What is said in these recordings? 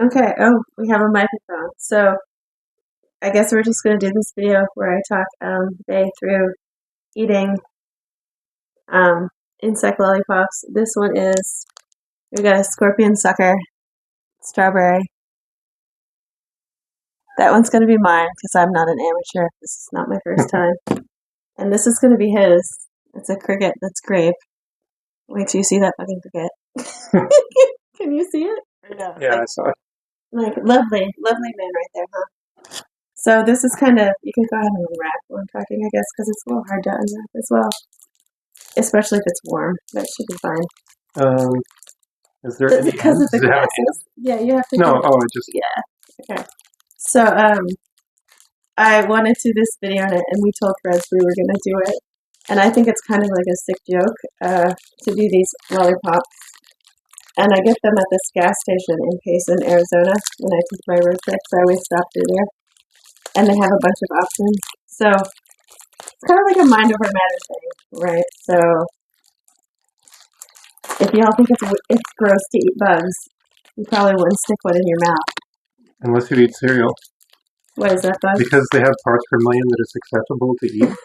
Okay, oh, we have a microphone. So I guess we're just going to do this video where I talk Bay through eating um, insect lollipops. This one is, we got a scorpion sucker, strawberry. That one's going to be mine because I'm not an amateur. This is not my first time. And this is going to be his. It's a cricket that's grape. Wait till you see that fucking cricket. Can you see it? Or no? Yeah, I saw it. Like, lovely, lovely man right there, huh? So this is kind of, you can go ahead and unwrap while I'm talking, I guess, because it's a little hard to unwrap as well. Especially if it's warm. That should be fine. Is there any because of the does it have glasses? Yeah, you have to. No, it just... Yeah. Okay. So, I wanted to do this video on it, and we told friends we were going to do it. And I think it's kind of like a sick joke to do these lollipops. And I get them at this gas station in Payson, Arizona. When I take my road trips, I always stop through there. And they have a bunch of options. So it's kind of like a mind over matter thing, right? So if y'all think it's gross to eat bugs, you probably wouldn't stick one in your mouth. Unless you eat cereal. What is that, bug? Because they have parts per million that is acceptable to eat.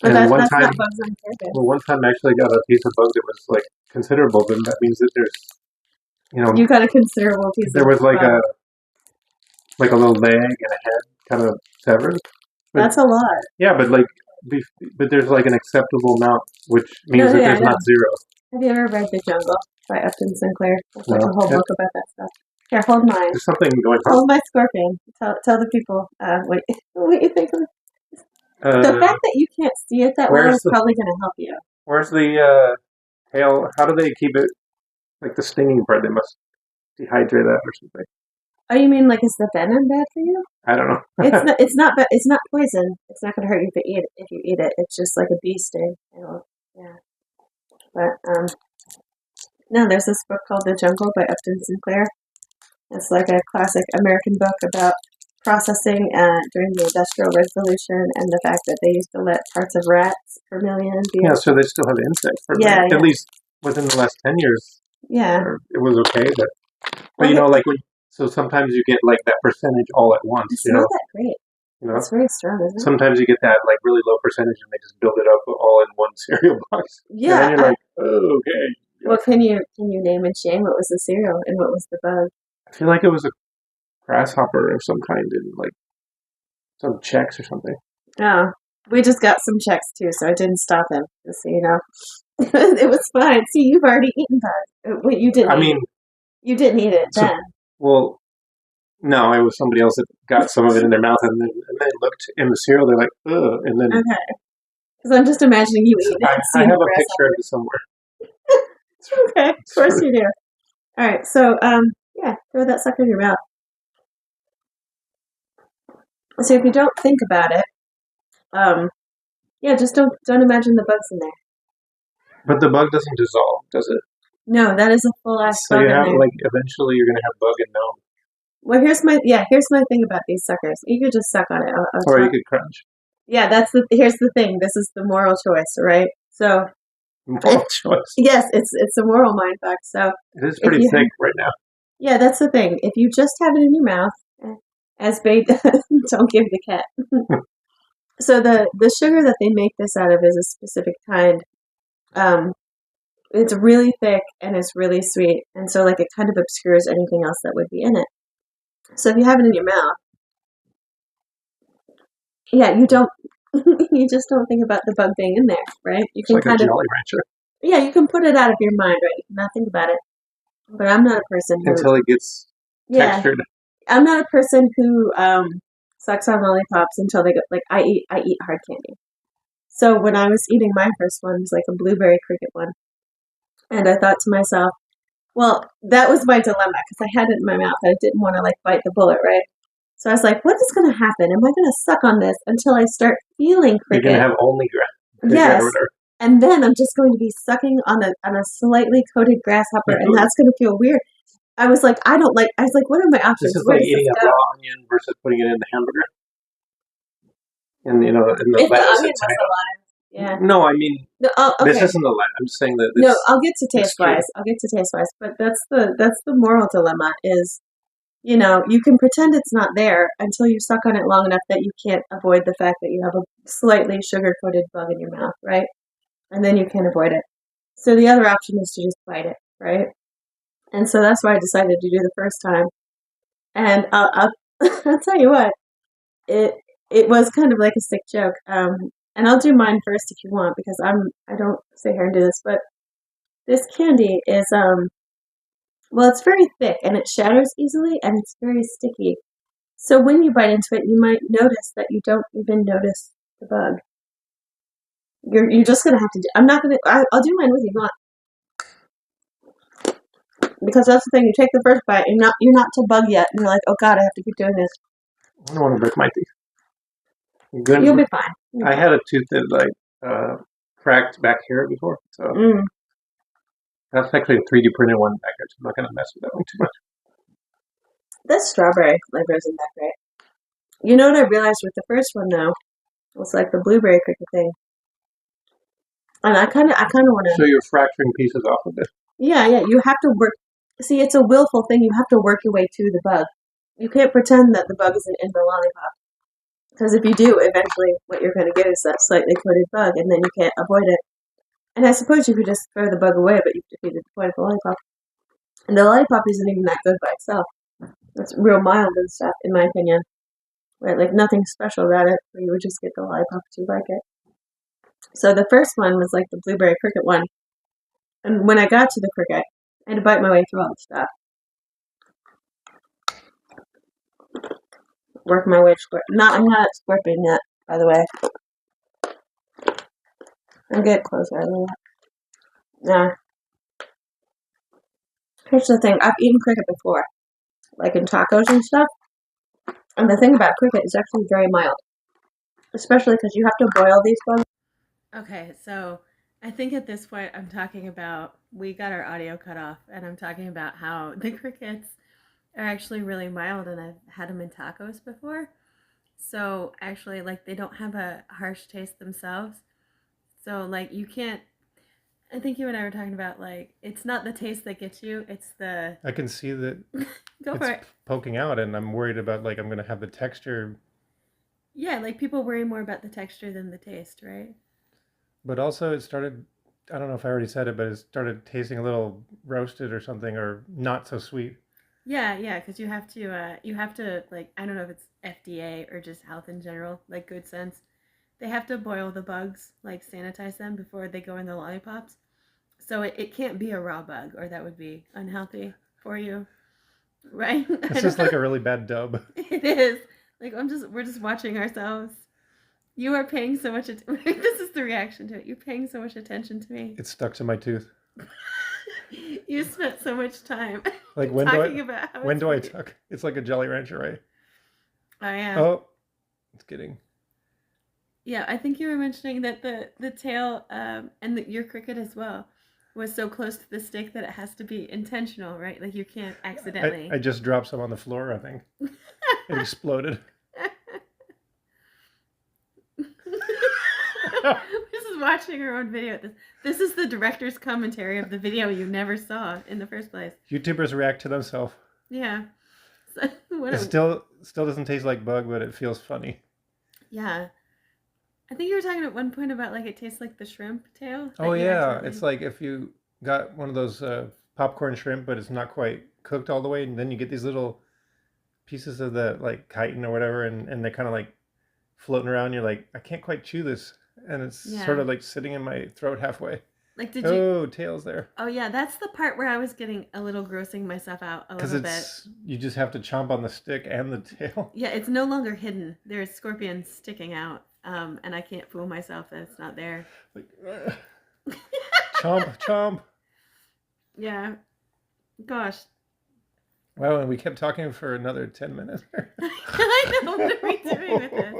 But and that's one time, not bugs on purpose. Well, one time I actually got a piece of bug that was like considerable, then that means that there's, you got a considerable piece there of was like bug. a little leg and a head kind of severed. But, that's a lot. Yeah, but there's like an acceptable amount, which means that there's not zero. Have you ever read The Jungle by Upton Sinclair? There's like a whole book about that stuff. Here, hold mine. There's something going on. Hold my scorpion. Tell the people what you think of it. The fact that you can't see it that well is probably going to help you. Where's the tail? How do they keep it? Like the stinging part, they must dehydrate that or something. Oh, you mean like is the venom bad for you? I don't know. It's not poison. It's not going to hurt you if you eat it. It's just like a bee sting. Yeah. But no, there's this book called The Jungle by Upton Sinclair. It's like a classic American book about processing during the Industrial Revolution and the fact that they used to let parts of rats per million be... Yeah, so they still have insects per million. At least within the last 10 years. Yeah. It was okay, but so sometimes you get like that percentage all at once. It's not that great. It's very strong, isn't it? Sometimes you get that like really low percentage and they just build it up all in one cereal box. Yeah. And then you're like, oh, okay. Well, can you name and shame what was the cereal and what was the bug? I feel like it was a grasshopper of some kind in like some checks or something. Oh, we just got some checks too, so I didn't stop him, just so you know. It was fine. See, you've already eaten bug. Wait, you didn't you didn't eat it then. Well, no, it was somebody else that got some of it in their mouth and then looked in the cereal, they're like, ugh, and then... Okay. Because I'm just imagining you eating it. I have a picture of it somewhere. Okay, of course you do. Alright, so, yeah, throw that sucker in your mouth. So if you don't think about it, yeah, just don't imagine the bugs in there. But the bug doesn't dissolve, does it? No, that is a full-ass bug in there. So you have, eventually you're going to have bug and gnome. Well, here's my thing about these suckers. You could just suck on it. Or you could crunch. Yeah, here's the thing. This is the moral choice, right? So... Moral choice? Yes, it's a moral mindfuck. So... It is pretty thick right now. Yeah, that's the thing. If you just have it in your mouth, as bait, don't give the cat. So the sugar that they make this out of is a specific kind. It's really thick and it's really sweet, and so like it kind of obscures anything else that would be in it. So if you have it in your mouth, yeah, you just don't think about the bug being in there, right? You can like a Jolly Rancher. Yeah, you can put it out of your mind, right? You can not think about it. But I'm not a person who... Until it gets textured. I'm not a person who sucks on lollipops until they go... Like, I eat hard candy. So when I was eating my first one, it was like a blueberry cricket one. And I thought to myself, well, that was my dilemma, because I had it in my mouth. I didn't want to, like, bite the bullet, right? So I was like, what is going to happen? Am I going to suck on this until I start feeling cricket? You're going to have only grass. Yes. And then I'm just going to be sucking on a slightly coated grasshopper, and that's going to feel weird. I was like, what are my options? This is like eating a raw onion versus putting it in the hamburger. And, in the if lettuce. The onion was alive. Yeah. No, I mean, okay. This isn't alive. I'm just saying that. No, I'll get to taste-wise. But that's the moral dilemma is you know, you can pretend it's not there until you suck on it long enough that you can't avoid the fact that you have a slightly sugar-coated bug in your mouth, right? And then you can't avoid it. So the other option is to just bite it, right? And so that's why I decided to do the first time. And I'll tell you what, it it was kind of like a sick joke. And I'll do mine first if you want because I don't sit here and do this, but this candy is well, it's very thick and it shatters easily and it's very sticky. So when you bite into it, you might notice that you don't even notice the bug. You're just gonna have to do. I'm not gonna. I'll do mine with you if you want because that's the thing. You take the first bite, you're not to bug yet, and you're like, oh god, I have to keep doing this. I don't want to break my teeth. Good. You'll be fine. I had a tooth that cracked back here before, so that's actually a 3D printed one back there. So I'm not gonna mess with that one too much. That strawberry flavor isn't that great. You know what I realized with the first one though was like the blueberry cricket thing, and I kind of want to. So you're fracturing pieces off of it. Yeah. You have to work. See, it's a willful thing. You have to work your way to the bug. You can't pretend that the bug isn't in the lollipop. Because if you do, eventually what you're going to get is that slightly coated bug, and then you can't avoid it. And I suppose you could just throw the bug away, but you've defeated the point of the lollipop. And the lollipop isn't even that good by itself. It's real mild and stuff, in my opinion. Right? Like, nothing special about it, where you would just get the lollipop if you like it. So the first one was like the blueberry cricket one. And when I got to the cricket, I had to bite my way through all the stuff. Work my way to I'm not at scorpion yet, by the way. I'll get closer a little bit. Nah. Here's the thing. I've eaten cricket before. Like in tacos and stuff. And the thing about cricket is actually very mild. Especially because you have to boil these bugs. Okay, so I think at this point I'm talking about, we got our audio cut off, and I'm talking about how the crickets are actually really mild, and I've had them in tacos before. So actually, like, they don't have a harsh taste themselves. So, like, you can't, I think you and I were talking about, like, it's not the taste that gets you, it's the... I can see that Go for it. Poking out, and I'm worried about, like, I'm going to have the texture. Yeah, like, people worry more about the texture than the taste, right? But also it started, I don't know if I already said it, but it started tasting a little roasted or something, or not so sweet. Yeah, because you have to, like, I don't know if it's FDA or just health in general, like Good Sense. They have to boil the bugs, like sanitize them before they go in the lollipops. So it can't be a raw bug, or that would be unhealthy for you, right? It's just like a really bad dub. It is. Like, we're just watching ourselves. You are paying so much attention. This is the reaction to it. You're paying so much attention to me. It's stuck to my tooth. You spent so much time like talking about how when do I tuck? It's like a Jolly Rancher, right? Oh yeah. Oh, it's getting. Yeah, I think you were mentioning that the tail and your cricket as well was so close to the stick that it has to be intentional, right? Like, you can't accidentally. I just dropped some on the floor, I think. It exploded. This is watching our own video. This is the director's commentary of the video you never saw in the first place. YouTubers react to themselves. Yeah. So, it still doesn't taste like bug, but it feels funny. Yeah. I think you were talking at one point about, like, it tastes like the shrimp tail. Oh yeah, it's like if you got one of those popcorn shrimp, but it's not quite cooked all the way, and then you get these little pieces of the, like, chitin or whatever, and they're kind of like floating around. You're like, I can't quite chew this, and it's sort of like sitting in my throat halfway. Like, tail's there. Oh yeah, that's the part where I was getting a little grossing myself out a little bit. Because you just have to chomp on the stick and the tail. Yeah, it's no longer hidden. There's scorpions sticking out, and I can't fool myself that it's not there. Like, chomp. Yeah. Gosh. Wow, and we kept talking for another 10 minutes. I know, what are we doing with this?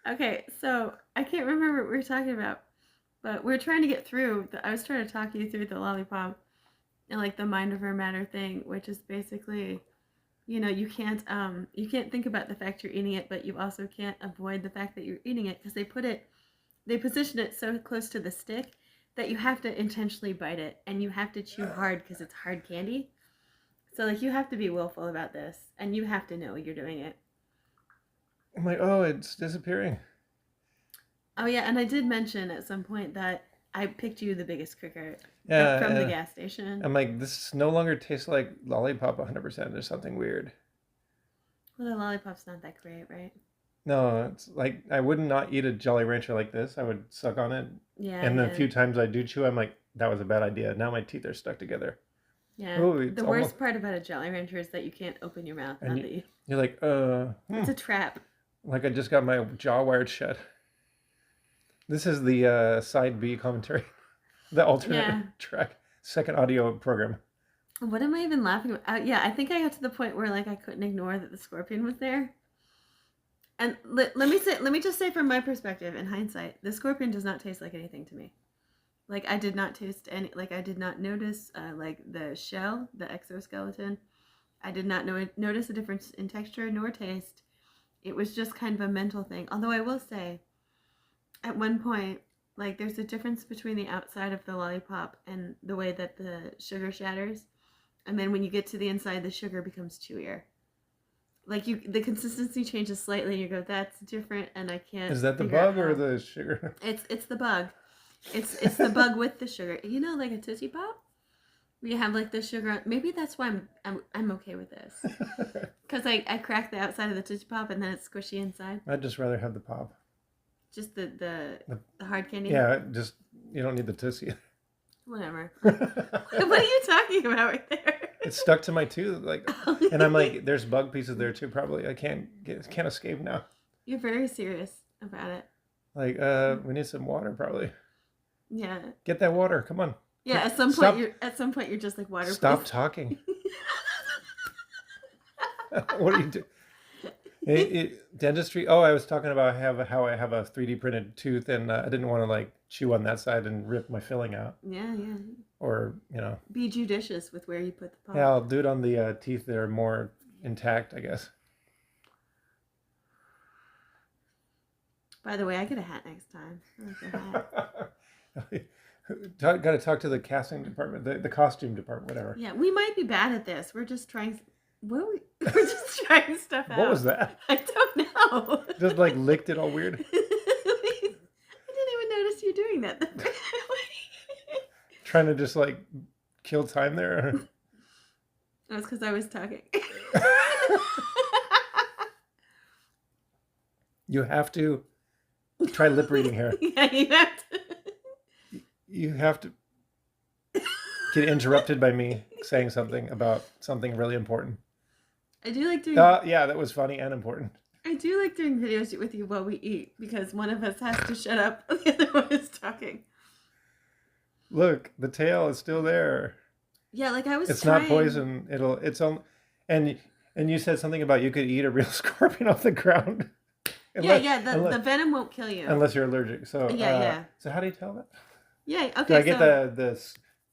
Okay, so I can't remember what we were talking about, but we're trying to get through. I was trying to talk you through the lollipop and, like, the mind over matter thing, which is basically, you know, you can't think about the fact you're eating it, but you also can't avoid the fact that you're eating it, because they position it so close to the stick that you have to intentionally bite it, and you have to chew hard because it's hard candy. So like you have to be willful about this, and you have to know you're doing it. I'm like, oh, it's disappearing. Oh yeah, and I did mention at some point that I picked you the biggest cricket from the Yeah, gas station. I'm like, this no longer tastes like lollipop 100%. There's something weird. Well, the lollipop's not that great, right? No, it's like I would not eat a Jolly Rancher like this. I would suck on it, Yeah, and the yeah, few times I do chew, I'm like, that was a bad idea. Now my teeth are stuck together. yeah. Oh, it's The almost, worst part about a Jolly Rancher is that you can't open your mouth. and Not that you. you're like, It's a trap. like I just got my jaw wired shut. This is the side B commentary, the alternate Yeah. track, second audio program. What am I even laughing about? Yeah, I think I got to the point where like I couldn't ignore that the scorpion was there. And let me just say from my perspective, in hindsight, the scorpion does not taste like anything to me. Like I did not taste any. Like I did not notice like the shell, the exoskeleton. I did not notice a difference in texture nor taste. It was just kind of a mental thing. Although I will say, at one point, like there's a difference between the outside of the lollipop and the way that the sugar shatters, and then when you get to the inside, the sugar becomes chewier. Like the consistency changes slightly, and you go, "That's different," and I can't. Is that the figure out bug or how. the sugar? It's the bug. It's the bug with the sugar. You know, like a Tootsie Pop. We have like the sugar. Maybe that's why I'm okay with this. Because I crack the outside of the Tootsie Pop and then it's squishy inside. I'd just rather have the pop. Just the hard candy. Yeah, just you don't need the Tootsie. Whatever. What are you talking about right there? It's stuck to my tooth, like, and I'm like, there's bug pieces there too. Probably I can't escape now. You're very serious about it. Like, we need some water, probably. Yeah. Get that water. Come on. Yeah. Stop. At some point you're just like water. Stop please. talking. What are you doing? Dentistry. Oh, I was talking about how I have a 3D printed tooth, and I didn't want to like chew on that side and rip my filling out. Yeah, yeah. Or be judicious with where you put the pop. Yeah, I'll do it on the teeth that are more intact, I guess. By the way, I get a hat next time. I like a hat. Got to talk to the casting department, the costume department, whatever. Yeah, we might be bad at this. We're just trying. We're just trying stuff out. What was that? I don't know. Just like licked it all weird. I didn't even notice you doing that. Trying to just like kill time there. That was because I was talking. You have to try lip reading here. Yeah, you have to. You have to get interrupted by me saying something about something really important. I do like doing. Yeah, that was funny and important. I do like doing videos with you while we eat because one of us has to shut up, the other one is talking. Look, the tail is still there. Yeah, like I was. It's trying... not poison. It's on, and you said something about you could eat a real scorpion off the ground. The venom won't kill you unless you're allergic. So yeah. So how do you tell that? Yeah. Okay. Do I get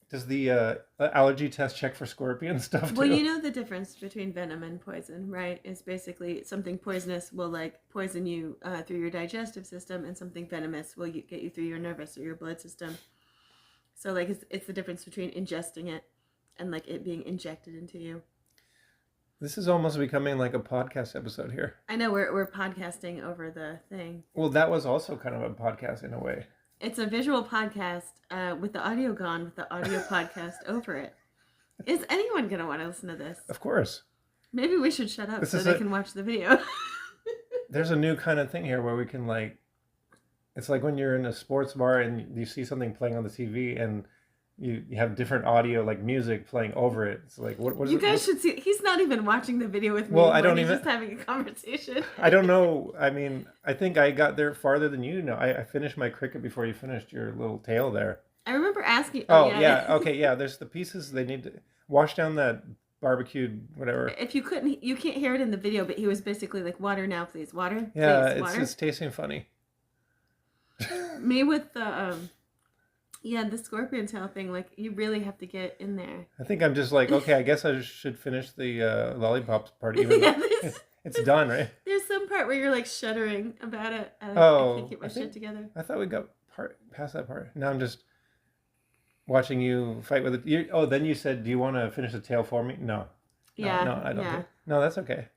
does the allergy test check for scorpion stuff too? Well, you know the difference between venom and poison, right? Is basically something poisonous will like poison you through your digestive system, and something venomous will get you through your nervous or your blood system. So like it's the difference between ingesting it and like it being injected into you. This is almost becoming like a podcast episode here. I know we're podcasting over the thing. Well, that was also kind of a podcast in a way. It's a visual podcast with the audio gone, with the audio podcast over it. Is anyone going to want to listen to this? Of course. Maybe we should shut up so they can watch the video. There's a new kind of thing here where we can like, it's like when you're in a sports bar and you see something playing on the TV and you have different audio, like music playing over it. It's like, what you guys should see. He's not even watching the video with me. Well, I don't even. He's just having a conversation. I don't know. I mean, I think I got there farther than you know. I finished my cricket before you finished your little tail there. I remember asking. Oh yeah. Okay, yeah. There's the pieces they need to wash down that barbecued whatever. If you couldn't, you can't hear it in the video, but he was basically like, "Water now, please, water." Yeah, please, water. It's tasting funny. Me with the the scorpion tail thing, like you really have to get in there. I think I'm just like, okay, I guess I should finish the lollipops part. Even it's done, right? There's some part where you're like shuddering about it. I can't get my shit together. I thought we got past that part. Now I'm just watching you fight with it. Then you said, do you want to finish the tail for me? No. Yeah, No, I don't yeah. think. No, that's okay.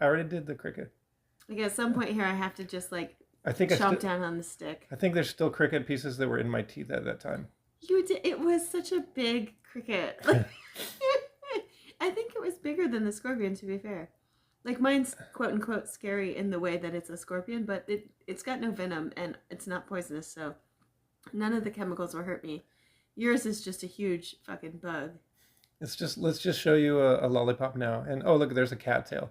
I already did the cricket. Like at some point here, I have to just like I think chomp down on the stick. I think there's still cricket pieces that were in my teeth at that time. You did. It was such a big cricket. Like, I think it was bigger than the scorpion. To be fair, like mine's quote unquote scary in the way that it's a scorpion, but it's got no venom and it's not poisonous, so none of the chemicals will hurt me. Yours is just a huge fucking bug. Let's just show you a lollipop now. And oh look, there's a cattail.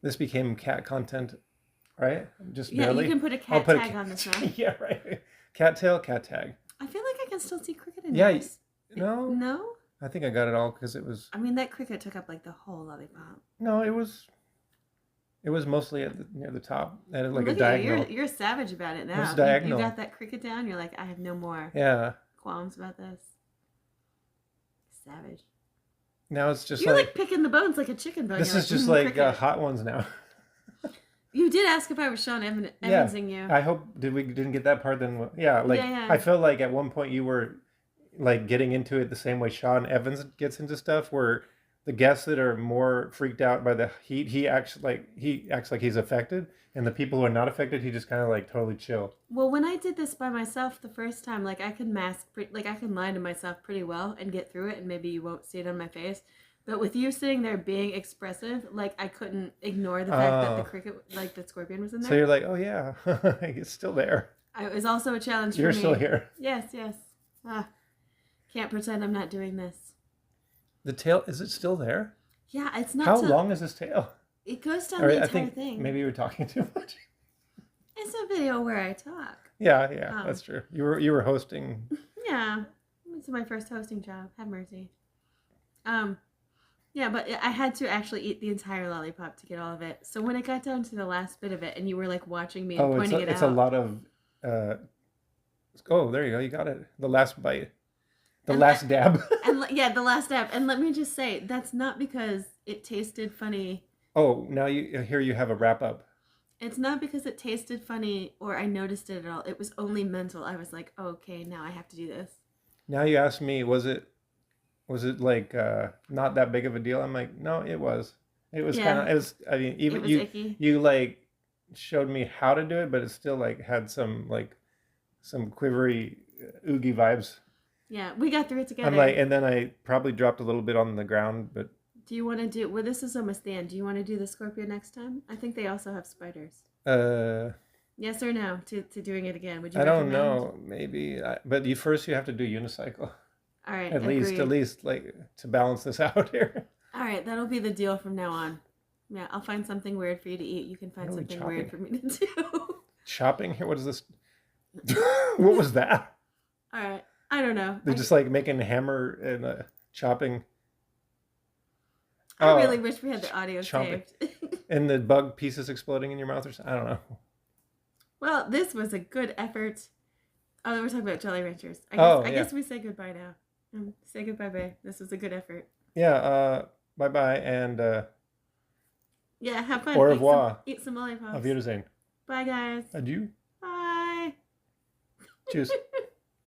This became cat content, right? Just Yeah, barely. you can put a I'll cat put tag on this now. Yeah, right. Cattail, cat tag. I feel like I can still see cricket in Yeah, yours. no, No? I think I got it all because it was. I mean, that cricket took up like the whole lollipop. No, it was. It was mostly near the top, and like Look a diagonal. at you. You're savage about it now. It was diagonal. You got that cricket down. You're like, I have no more Yeah. qualms about this. Savage. Now it's just You're like picking the bones like a chicken bone. This You're is just like cricket. hot ones now. You did ask if I was Sean Evansing you. I hope didn't get that part then. Yeah, like Yeah. I feel like at one point you were like getting into it the same way Sean Evans gets into stuff, where the guests that are more freaked out by the heat, he acts like he's affected, and the people who are not affected, he just kind of like totally chill. Well, when I did this by myself the first time, like I can I can lie to myself pretty well and get through it, and maybe you won't see it on my face. But with you sitting there being expressive, like I couldn't ignore the fact that the cricket, like the scorpion, was in there. So you're like, oh yeah, it's still there. It was also a challenge for me. You're still here. Yes. Can't pretend I'm not doing this. The tail, is it still there? Yeah, it's not. How long is this tail? It goes down the entire thing. Maybe you were talking too much. It's a video where I talk. Yeah, that's true. You were hosting. Yeah, it's my first hosting job. Have mercy. Yeah, but I had to actually eat the entire lollipop to get all of it. So when it got down to the last bit of it, and you were like watching me and pointing it out, it's a lot of. Oh, there you go. You got it. The last bite. The last dab. The last dab. And let me just say, that's not because it tasted funny. Oh, now here you have a wrap up. It's not because it tasted funny or I noticed it at all. It was only mental. I was like, oh, okay, now I have to do this. Now you ask me, was it like not that big of a deal? I'm like, no, it was. It was kind of. It was. I mean, even you like showed me how to do it, but it still like had some quivery oogie vibes. Yeah, we got through it together. I'm like, and then I probably dropped a little bit on the ground, but. Do you want to do? Well, this is almost the end. Do you want to do the scorpion next time? I think they also have spiders. Yes or no to doing it again? Would you? I don't know. Maybe, but you have to do unicycle. All right. At least like to balance this out here. All right, that'll be the deal from now on. Yeah, I'll find something weird for you to eat. You can find something weird for me to do. Chopping here? What is this? What was that? All right. I don't know. They're just like making hammer and chopping. I really wish we had the audio saved. And the bug pieces exploding in your mouth or something? I don't know. Well, this was a good effort. Oh, we're talking about Jolly Ranchers. I guess we say goodbye now. Say goodbye, babe. This was a good effort. Yeah, bye-bye, and... yeah, have fun. Au revoir. Eat some lollipops. Auf Wiedersehen. Bye, guys. Adieu. Bye. Tschüss.